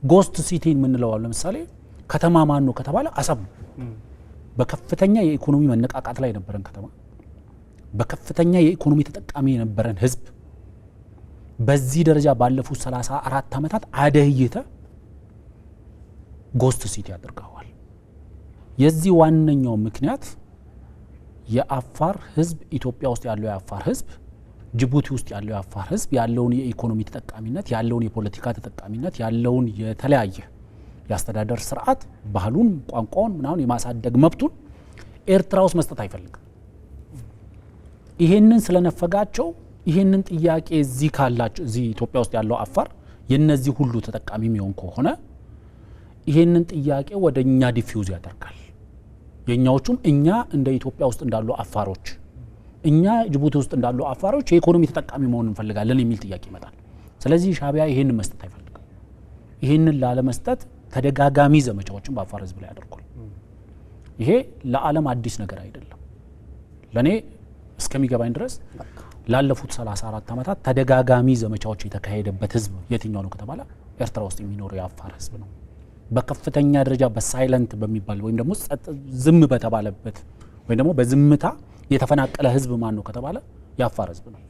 ጎስት ሲቲ የምንለው ለምሳሌ ከተማ ማን ነው ከተባለ አሰብ ነው። በከፍተኛ የኢኮኖሚ መነቃቃት ላይ የነበረን ከተማ፣ በከፍተኛ የኢኮኖሚ ተጠቃሚ የነበረን ህዝብ በዚህ ደረጃ ባለፉት 34 ዓመታት አደህይተ ጎስት ሲቲ አድርገዋል። የዚህ ዋነኛው ምክንያት የአፋር ህዝብ ኢትዮጵያ ውስጥ ያለው የአፋር ህዝብ ጅቡቲ ውስጥ ያለው የአፋር ህዝብ ያለውን የኢኮኖሚ ተጠቃሚነት ያለውን የፖለቲካ ተጠቃሚነት ያለውን የተለያየ ያስተዳደር ስርዓት ባህሉን ቋንቋውን ምናምን የማሳደግ መብቱን ኤርትራ ውስጥ መስጠት አይፈልግም። ይሄንን ስለነፈጋቸው ይሄንን ጥያቄ እዚህ ካላቸው እዚህ ኢትዮጵያ ውስጥ ያለው አፋር የነዚህ ሁሉ ተጠቃሚ የሚሆን ከሆነ ይሄንን ጥያቄ ወደኛ ዲፊውዝ ያደርጋል። የኛዎቹም እኛ እንደ ኢትዮጵያ ውስጥ እንዳሉ አፋሮች እኛ ጅቡቲ ውስጥ እንዳሉ አፋሮች የኢኮኖሚ ተጠቃሚ መሆን እንፈልጋለን የሚል ጥያቄ ይመጣል። ስለዚህ ሻዕቢያ ይሄንን መስጠት አይፈልግም። ይሄንን ላለመስጠት ተደጋጋሚ ዘመቻዎችን በአፋር ህዝብ ላይ ያደርጋል። ይሄ ለዓለም አዲስ ነገር አይደለም። ለኔ እስከሚገባኝ ድረስ ላለፉት 34 ዓመታት ተደጋጋሚ ዘመቻዎች የተካሄደበት ህዝብ የትኛው ነው ከተባለ ኤርትራ ውስጥ የሚኖር የአፋር ህዝብ ነው። በከፍተኛ ደረጃ በሳይለንት በሚባል ወይም ደግሞ ዝም በተባለበት ወይም ደግሞ በዝምታ የተፈናቀለ ህዝብ ማን ነው ከተባለ የአፋር ህዝብ ነው።